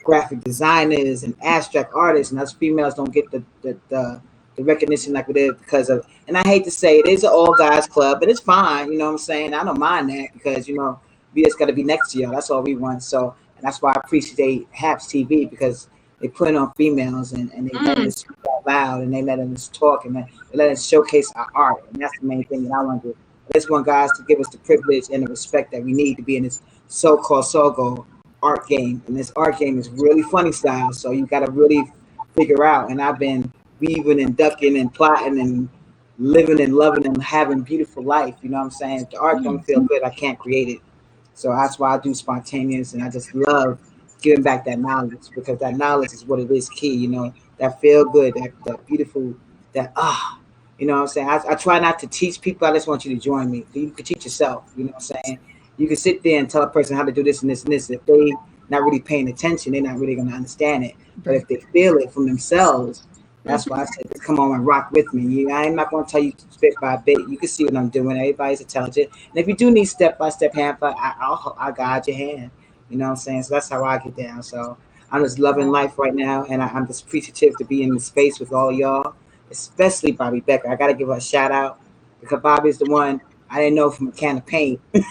graphic designers and abstract artists, and us females don't get the recognition like we did because of. And I hate to say it is an all guys club, but it's fine. You know what I'm saying? I don't mind that because you know we just got to be next to y'all. That's all we want. So and that's why I appreciate Happs TV because they put on females and they let us speak out loud and they let us talk and they let us showcase our art. And that's the main thing that I want to do. I just want guys to give us the privilege and the respect that we need to be in this so-called Sogo art game. And this art game is really funny style. So you got to really figure out. And I've been weaving and ducking and plotting and living and loving and having beautiful life. You know what I'm saying? If the art don't feel good, I can't create it. So that's why I do spontaneous, and I just love giving back that knowledge because that knowledge is what it is key. You know, that feel good, that beautiful, that you know what I'm saying. I try not to teach people. I just want you to join me. You can teach yourself. You know what I'm saying. You can sit there and tell a person how to do this and this and this. If they not really paying attention, they're not really going to understand it. But if they feel it from themselves, that's why I said, just come on and rock with me. I'm not going to tell you bit by bit. You can see what I'm doing. Everybody's intelligent. And if you do need step by step, hand by, I'll guide your hand. You know what I'm saying? So that's how I get down. So I'm just loving life right now. And I'm just appreciative to be in the space with all y'all, especially Bobby Becker. I got to give her a shout out because Bobby's the one I didn't know from a can of paint. I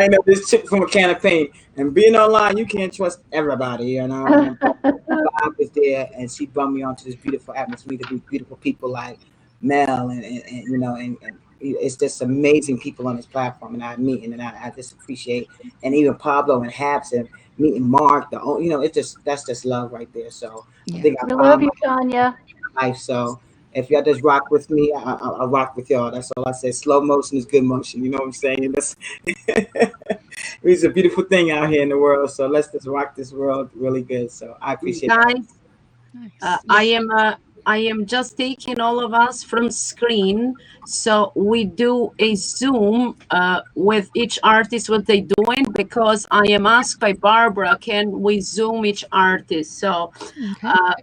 didn't know this tip from a can of paint. And being online, you can't trust everybody, you know. And Bob was there, and she brought me onto this beautiful atmosphere to be beautiful people like Mel, and you know, and it's just amazing people on this platform, and I meet, and I just appreciate, and even Pablo and Happs, and meeting Mark, you know, that's just love right there. So I think I We love found you, Tanya. my life. So if y'all just rock with me, I rock with y'all. That's all I say. Slow motion is good motion. You know what I'm saying? It's a beautiful thing out here in the world. So let's just rock this world really good. So I appreciate that. Guys, I am just taking all of us from screen, so we do a Zoom with each artist what they doing, because I am asked by Barbara, can we Zoom each artist? So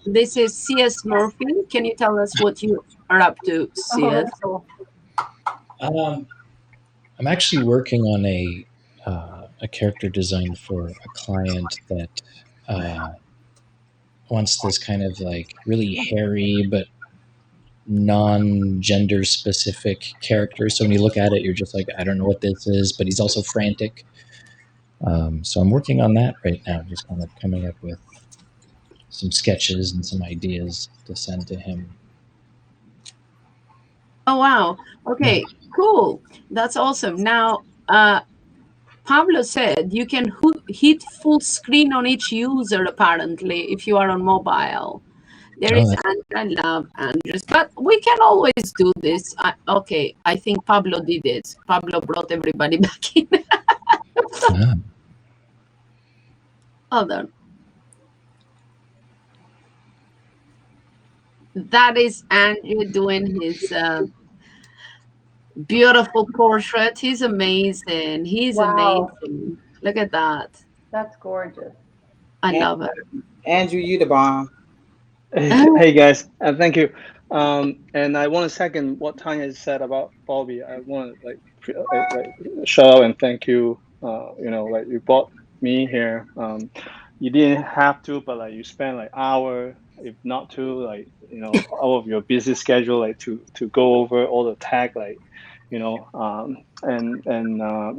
this is C.S. Murphy. Can you tell us what you are up to, C.S.? Oh, I'm actually working on a character design for a client that wants this kind of like really hairy but non-gender specific character. So when you look at it, you're just like, I don't know what this is, but he's also frantic. So I'm working on that right now, just kind of coming up with some sketches and some ideas to send to him. Oh, wow. Okay, cool. That's awesome. Now, Pablo said you can hit full screen on each user, apparently, if you are on mobile. There is, I love Andrews, but we can always do this. Okay, I think Pablo did it. Pablo brought everybody back in. Hold on. That is Andrew doing his beautiful portrait. He's amazing. He's amazing. Look at that. That's gorgeous. I love it. Andrew, you the bomb. Hey guys, thank you. And I want to second what Tanya said about Bobby. I want to like shout out and thank you. You know, like you brought me here. You didn't have to, but like you spent like hour, if not two, like you know, out of your busy schedule, like to go over all the tech, like you know,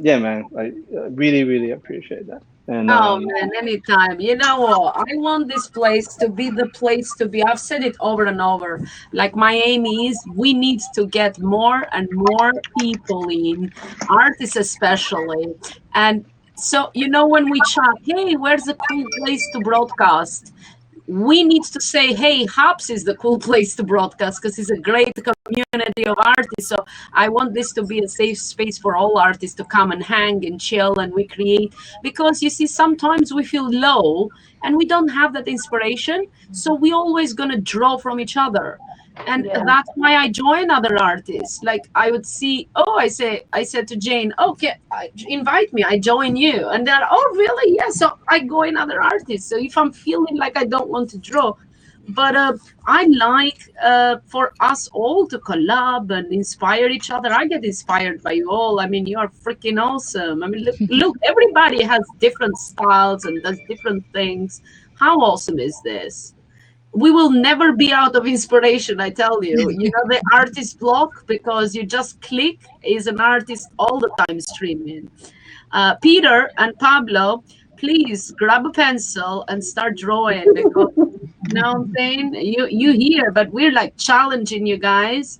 yeah, man, like really appreciate that. And oh man, anytime. You know what? I want this place to be the place to be. I've said it over and over. Like my aim is we need to get more and more people in, artists especially. And so, you know, when we chat, hey, where's a cool place to broadcast? We need to say, hey, Happs is the cool place to broadcast because it's a great community of artists. So I want this to be a safe space for all artists to come and hang and chill and we create. Because you see, sometimes we feel low and we don't have that inspiration. So we always going to draw from each other. And that's why I join other artists. Like I would see, I said to Jane, okay, invite me, I join you. And they're, oh, really? Yeah. So I go in other artists. So if I'm feeling like I don't want to draw, but I like for us all to collab and inspire each other. I get inspired by you all. I mean, you are freaking awesome. I mean, look, everybody has different styles and does different things. How awesome is this? We will never be out of inspiration, I tell you. You know, the artist block, because you just click, is an artist all the time streaming. Peter and Pablo, please grab a pencil and start drawing, because you know what I'm saying? You here, but we're like challenging you guys.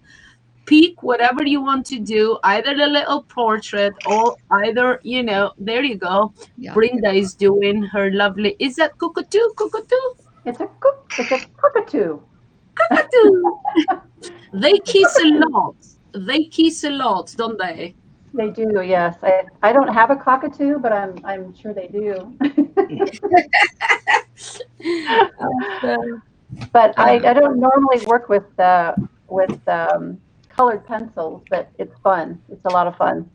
Pick whatever you want to do, either the little portrait or either, you know, there you go. Yeah. Brenda is doing her lovely, is that cockatoo? It's a cockatoo. Cockatoo. They kiss a lot. They kiss a lot, don't they? They do, yes. I don't have a cockatoo, but I'm sure they do. But I don't normally work with colored pencils, but it's fun. It's a lot of fun.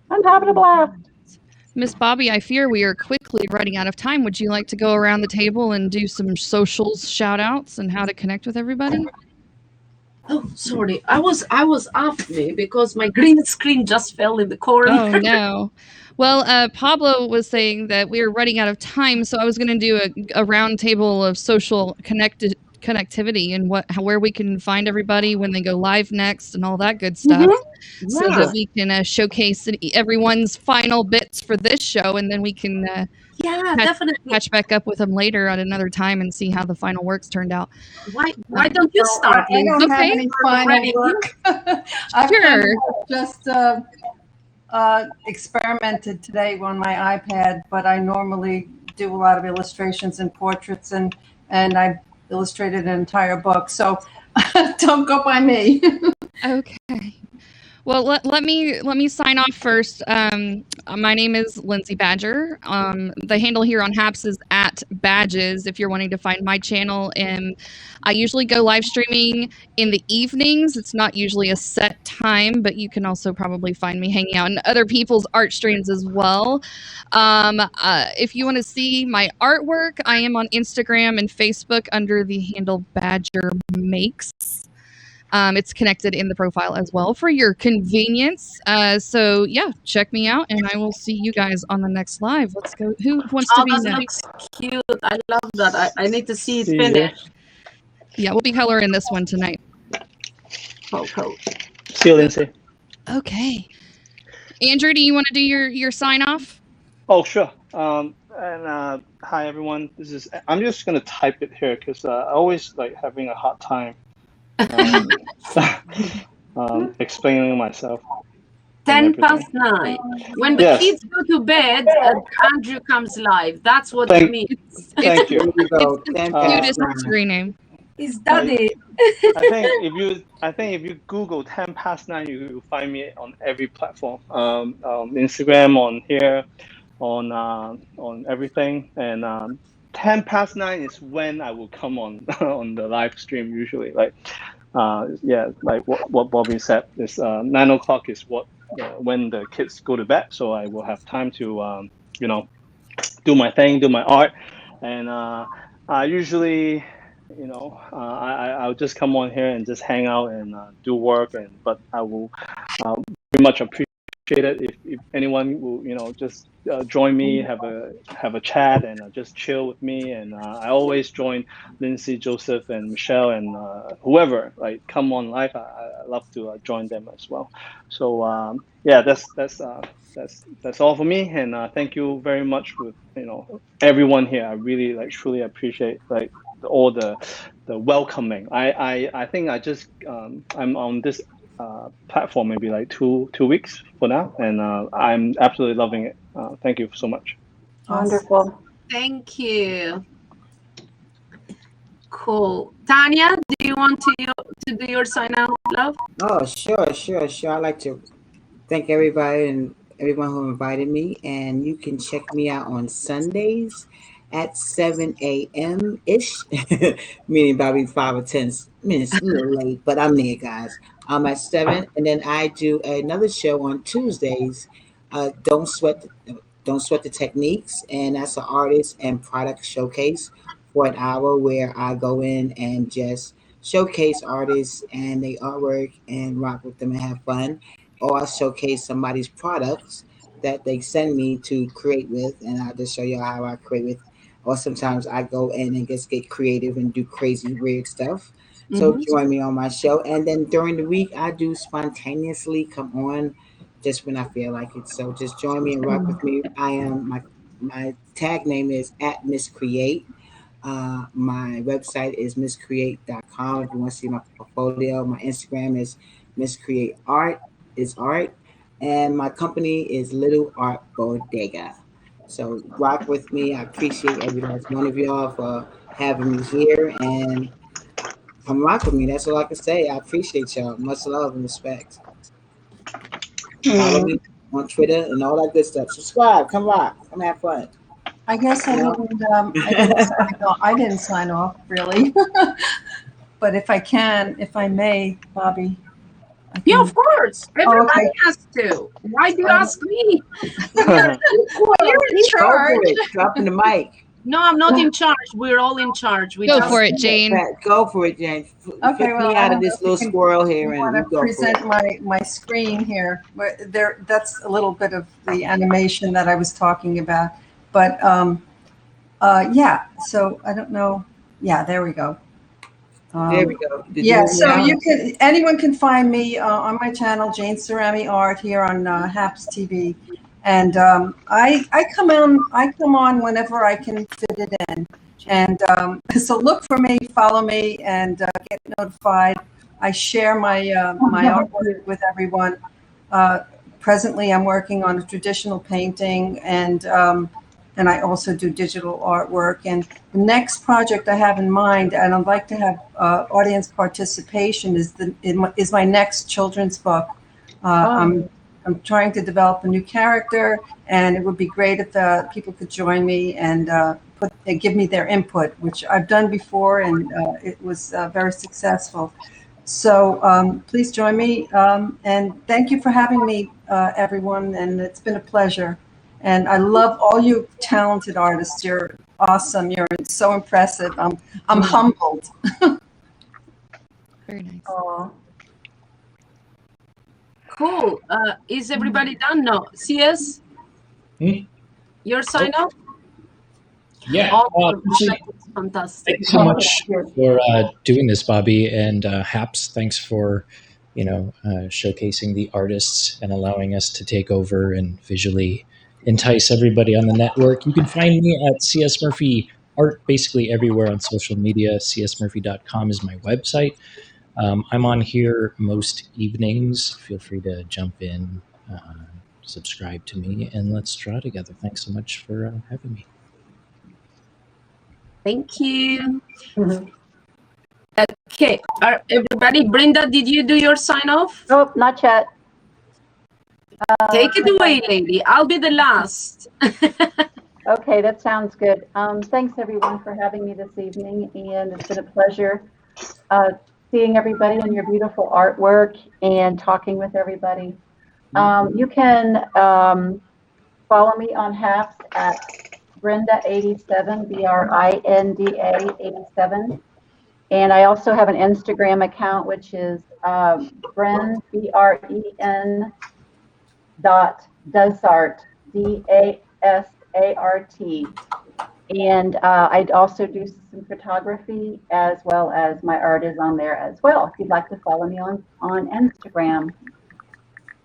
I'm having a blast. Miss Bobby, I fear we are quickly running out of time. Would you like to go around the table and do some socials, shout outs, and how to connect with everybody? Oh, sorry. I was off me because my green screen just fell in the corner. Oh, no. Well, Pablo was saying that we were running out of time, so I was going to do a round table of social connectivity and where we can find everybody when they go live next and all that good stuff, so that we can showcase everyone's final bits for this show, and then we can definitely catch back up with them later at another time and see how the final works turned out. Why don't you start? I don't have any final work. I've kind of just experimented today on my iPad, but I normally do a lot of illustrations and portraits, and I illustrated an entire book. So don't go by me. Okay. Well, let me sign off first. My name is Lindsay Badger. The handle here on Happs is @badges if you're wanting to find my channel. And I usually go live streaming in the evenings. It's not usually a set time, but you can also probably find me hanging out in other people's art streams as well. If you want to see my artwork, I am on Instagram and Facebook under the handle Badger Makes. It's connected in the profile as well for your convenience. So yeah, check me out, and I will see you guys on the next live. Let's go. Who wants to be that next? looks cute. I love that. I need to see it finished. Yeah, we'll be coloring this one tonight. Cool. See you, Lindsay. Okay. Andrew, do you want to do your sign off? Oh, sure. Hi everyone. I'm just gonna type it here because I always like having a hard time explaining myself. 9:10. When the kids go to bed, Andrew comes live. That's what it means. Thank you. It's the cutest screen name. He's daddy. I think if you Google 9:10, you will find me on every platform. Instagram, on here, on everything. And 9:10 is when I will come on on the live stream usually. Like like what Bobby said is 9 o'clock is when the kids go to bed, so I will have time to do my thing, do my art. And I usually I'll just come on here and just hang out and do work, but I will very much appreciate it if anyone will just join me, have a chat, and just chill with me. And I always join Lindsay, Joseph, and Michelle, and whoever like come on live. I love to join them as well. So that's all for me. And thank you very much with everyone here. I really truly appreciate all the welcoming. I think I just I'm on this platform maybe like two weeks for now, and I'm absolutely loving it. Thank you so much. Wonderful. Thank you. Cool. Tanya, do you want to do your sign out, love? Oh, sure. I'd like to thank everybody and everyone who invited me. And you can check me out on Sundays at 7 a.m. ish, meaning probably 5 or 10 minutes a little late, but I'm there, guys. I'm at 7, and then I do another show on Tuesdays. Don't sweat the techniques, and that's an artist and product showcase for an hour where I go in and just showcase artists and their artwork and rock with them and have fun, or I showcase somebody's products that they send me to create with, and I'll just show you how I create with. Or sometimes I go in and just get creative and do crazy, weird stuff. So join me on my show. And then during the week, I do spontaneously come on just when I feel like it. So just join me and rock with me. I am my tag name is @MissCreate. My website is misscreate.com. If you want to see my portfolio, my Instagram is misscreateart is art, and my company is Little Art Bodega. So rock with me. I appreciate every last one of y'all for having me here, and come rock with me. That's all I can say. I appreciate y'all. Much love and respect. Follow me on Twitter and all that good stuff. Subscribe. Come rock. Come have fun. I guess I didn't sign off really, but if I may, Bobby. Yeah, of course. Everybody has to. Why do you ask me? You're in charge. Dropping the mic. No, I'm not in charge. We're all in charge. Go for it, Jane. Go for it, Jane. Okay, Get me out of this little squirrel here, and I want to present my screen here. That's a little bit of the animation that I was talking about, but yeah. So I don't know. Yeah, there we go. There we go. Yeah, so anyone can find me on my channel, Jane Cerami Art, here on Happs TV, and I come on whenever I can fit it in, and so look for me, follow me, and get notified. I share my my artwork with everyone. Presently, I'm working on a traditional painting, and I also do digital artwork. And the next project I have in mind, and I'd like to have audience participation, is my next children's book. I'm trying to develop a new character, and it would be great if people could join me and give me their input, which I've done before, and it was very successful. So please join me, and thank you for having me, everyone, and it's been a pleasure. And I love all you talented artists. You're awesome. You're so impressive. I'm humbled. Very nice. Aww. Cool. Is everybody done? No. CS? Your sign off? Yeah. Fantastic. Thanks so much for doing this, Bobby, and Happs. Thanks for showcasing the artists and allowing us to take over and visually entice everybody on the network. You can find me at CS Murphy Art basically everywhere on social media. csmurphy.com is my website. I'm on here most evenings. Feel free to jump in, subscribe to me, and let's draw together. Thanks so much for having me. Thank you. Okay, everybody. Brenda, did you do your sign off? Nope, not yet. Take it away, lady. I'll be the last. Okay, that sounds good. Thanks everyone for having me this evening, and it's been a pleasure seeing everybody and your beautiful artwork and talking with everybody. You can follow me on Happs at Brenda87, BRINDA 87. And I also have an Instagram account, which is Bren, BREN .Dazart, DASART. And I also do some photography, as well as my art is on there as well, if you'd like to follow me on Instagram.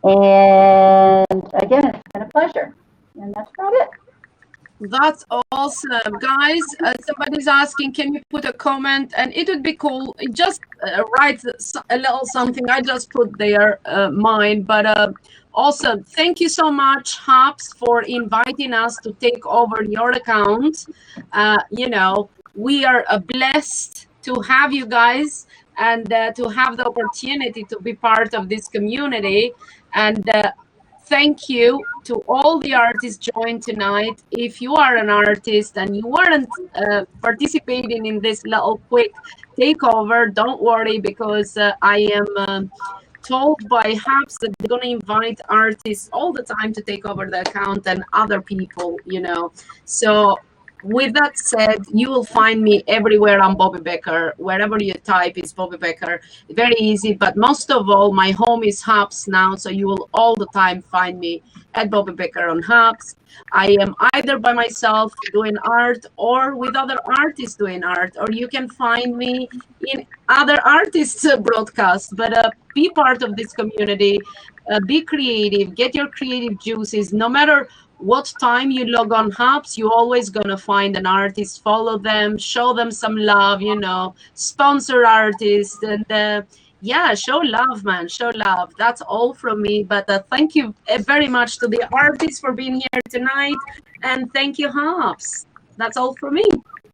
And again, it's been a pleasure. And that's about it. That's awesome, guys. Somebody's asking, can you put a comment? And it would be cool. Just write a little something. I just put there mine. But awesome. Thank you so much, Happs, for inviting us to take over your account. We are blessed to have you guys and to have the opportunity to be part of this community. And thank you to all the artists joined tonight. If you are an artist and you weren't participating in this little quick takeover, don't worry, because I am told by Happs that they're going to invite artists all the time to take over the account and other people, So with that said, you will find me everywhere on Bobby Becker. Wherever you type, it's Bobby Becker. Very easy, but most of all, my home is Happs now, so you will all the time find me at Bobby Becker on Happs. I am either by myself doing art or with other artists doing art, or you can find me in other artists' broadcasts. But be part of this community, be creative, get your creative juices. No matter what time you log on Happs, you're always gonna find an artist. Follow them, show them some love, sponsor artists, and yeah, show love, man, show love. That's all from me. But thank you very much to the artists for being here tonight, and thank you, Happs. That's all from me.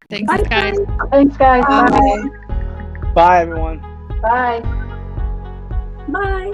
Thanks, Bye, guys. Thanks, guys. Bye. Bye, everyone. Bye. Bye.